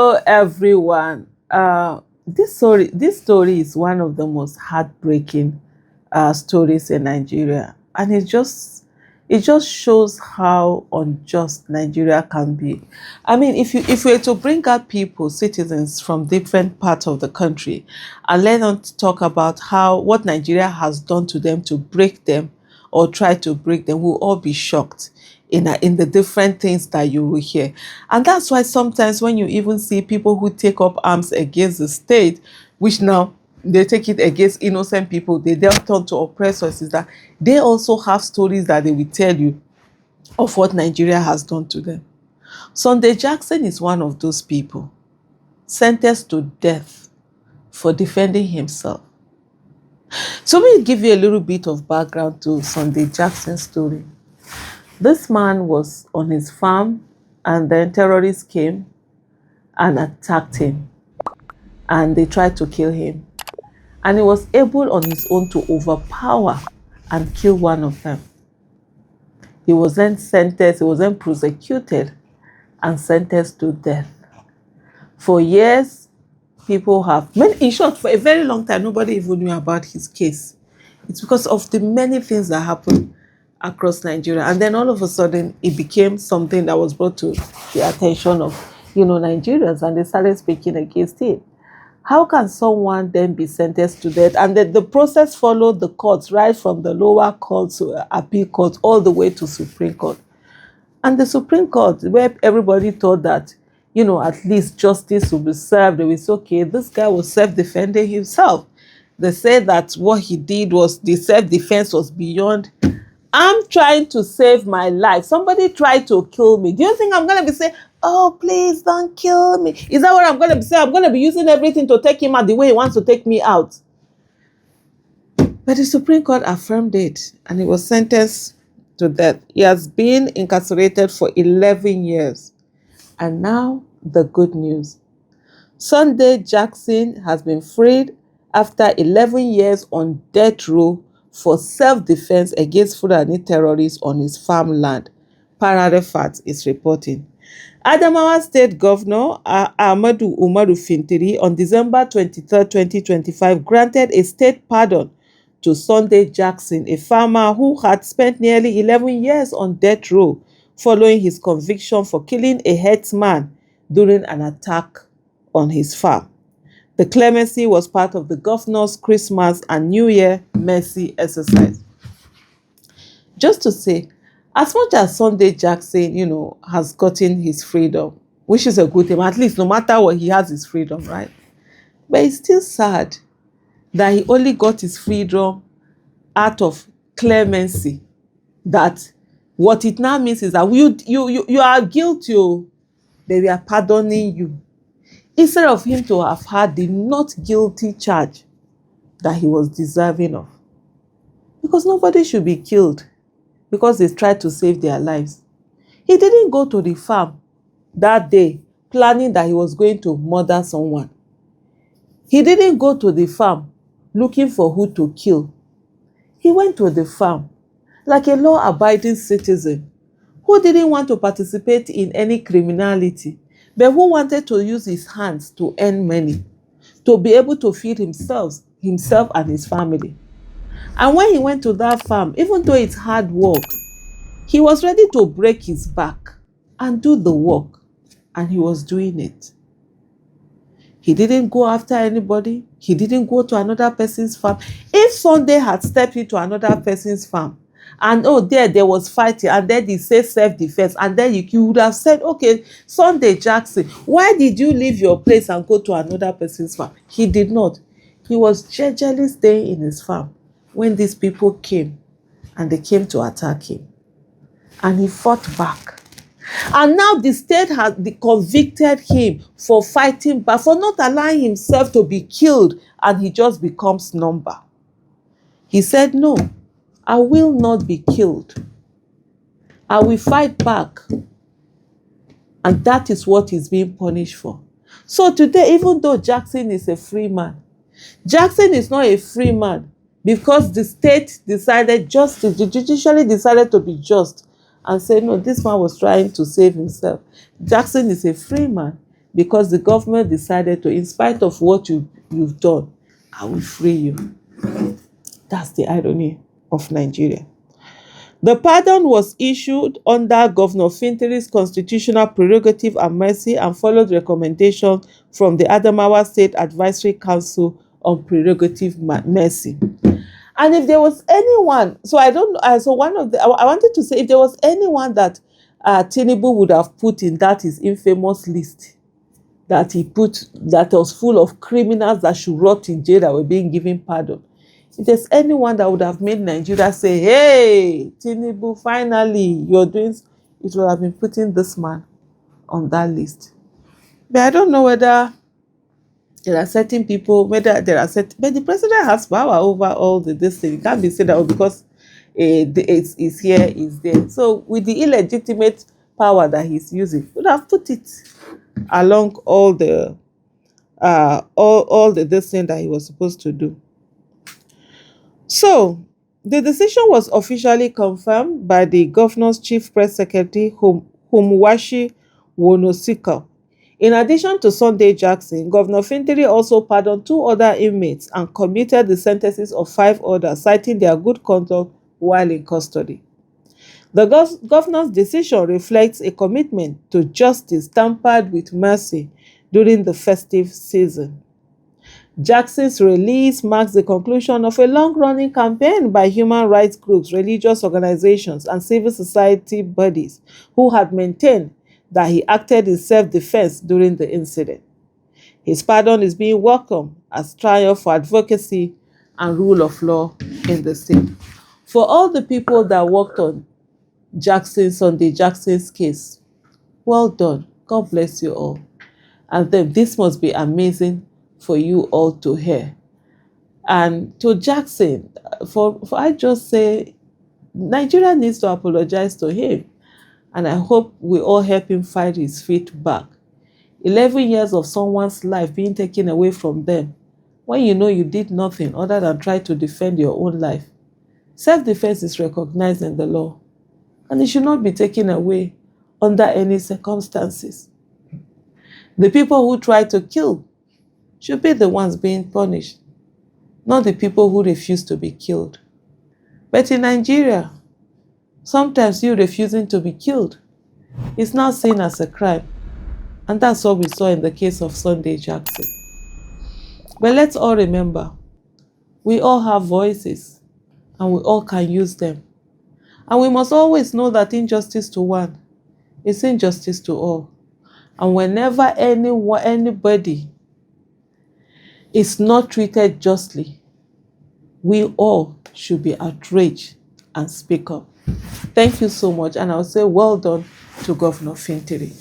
Hello, everyone. This story is one of the most heartbreaking stories in Nigeria, and it just shows how unjust Nigeria can be. I mean, if we were to bring out people, citizens from different parts of the country, and let them talk about how what Nigeria has done to them to break them or try to break them, we'll all be shocked in the different things that you will hear. And that's why sometimes when you even see people who take up arms against the state, which now they take it against innocent people, they then turn to oppressors, is that they also have stories that they will tell you of what Nigeria has done to them. Sunday Jackson is one of those people sentenced to death for defending himself. So let me give you a little bit of background to Sunday Jackson's story. This man was on his farm, and then terrorists came and attacked him, and they tried to kill him. And he was able on his own to overpower and kill one of them. He was then sentenced, he was then prosecuted and sentenced to death. For years, people have, in short, for a very long time, nobody even knew about his case. It's because of the many things that happened across Nigeria. And then all of a sudden, it became something that was brought to the attention of, Nigerians, and they started speaking against it. How can someone then be sentenced to death? And the process followed the courts, right from the lower court to appeal court, all the way to Supreme Court. And the Supreme Court, where everybody thought that, at least justice will be served, they will say, okay, this guy was self-defending himself. They said that what he did was, the self-defense was beyond, I'm trying to save my life. Somebody tried to kill me. Do you think I'm going to be saying, oh, please don't kill me? Is that what I'm going to be saying? I'm going to be using everything to take him out the way he wants to take me out. But the Supreme Court affirmed it, and he was sentenced to death. He has been incarcerated for 11 years. And now the good news. Sunday Jackson has been freed after 11 years on death row for self-defense against Fulani terrorists on his farmland. Parade Fact is reporting. Adamawa State Governor Ahmadu Umaru Fintiri on December 23, 2025 granted a state pardon to Sunday Jackson, a farmer who had spent nearly 11 years on death row following his conviction for killing a herdsman during an attack on his farm. The clemency was part of the governor's Christmas and New Year mercy exercise. Just to say, as much as Sunday Jackson, has gotten his freedom, which is a good thing, at least no matter what, he has his freedom, right? But it's still sad that he only got his freedom out of clemency. That what it now means is that you are guilty, they were pardoning you, instead of him to have had the not guilty charge that he was deserving of. Because nobody should be killed because they tried to save their lives. He didn't go to the farm that day planning that he was going to murder someone. He didn't go to the farm looking for who to kill. He went to the farm like a law-abiding citizen who didn't want to participate in any criminality, but who wanted to use his hands to earn money, to be able to feed himself and his family. And when he went to that farm, even though it's hard work, he was ready to break his back and do the work, and he was doing it. He didn't go after anybody. He didn't go to another person's farm. If Sunday had stepped into another person's farm, and there was fighting, and then he said self-defense, and then you would have said, okay, Sunday Jackson, why did you leave your place and go to another person's farm? He did not. He was gingerly staying in his farm when these people came, and they came to attack him, and he fought back. And now the state has convicted him for fighting back, for not allowing himself to be killed, and he just becomes number. He said, no, I will not be killed. I will fight back. And that is what he's being punished for. So today, even though Jackson is a free man, Jackson is not a free man because the state decided the judiciary decided to be just and say, no, this man was trying to save himself. Jackson is a free man because the government decided to, in spite of what you've done, I will free you. That's the irony of Nigeria. The pardon was issued under Governor Finteri's constitutional prerogative and mercy and followed recommendation from the Adamawa State Advisory Council on Prerogative Mercy. And if there was anyone, so I don't know, so one of the, I wanted to say, if there was anyone that Tinubu would have put in that his infamous list, that he put, that was full of criminals that should rot in jail that were being given pardon. If there's anyone that would have made Nigeria say, hey, Tinubu, finally, you're doing, it would have been putting this man on that list. But I don't know whether there are certain people, whether there are certain, but the president has power over all this thing. It can't be said that because it's here, it's there. So with the illegitimate power that he's using, would have put it along all the this thing that he was supposed to do. So the decision was officially confirmed by the governor's chief press secretary, Humwashi Wonosika. In addition to Sunday Jackson, Governor Fintiri also pardoned 2 other inmates and commuted the sentences of 5 others, citing their good conduct while in custody. The governor's decision reflects a commitment to justice tempered with mercy during the festive season. Jackson's release marks the conclusion of a long-running campaign by human rights groups, religious organizations, and civil society bodies who had maintained that he acted in self-defense during the incident. His pardon is being welcomed as triumph for advocacy and rule of law in the state. For all the people that worked on Sunday Jackson's case, well done. God bless you all. And then this must be amazing for you all to hear. And to Jackson, for I just say, Nigeria needs to apologize to him. And I hope we all help him fight his feet back. 11 years of someone's life being taken away from them, when you know you did nothing other than try to defend your own life. Self-defense is recognized in the law, and it should not be taken away under any circumstances. The people who try to kill should be the ones being punished, not the people who refuse to be killed. But in Nigeria, sometimes you refusing to be killed is now seen as a crime. And that's what we saw in the case of Sunday Jackson. But let's all remember, we all have voices and we all can use them. And we must always know that injustice to one is injustice to all. And whenever anybody is not treated justly, we all should be outraged and speak up. Thank you so much, and I'll say well done to Governor Fintiri.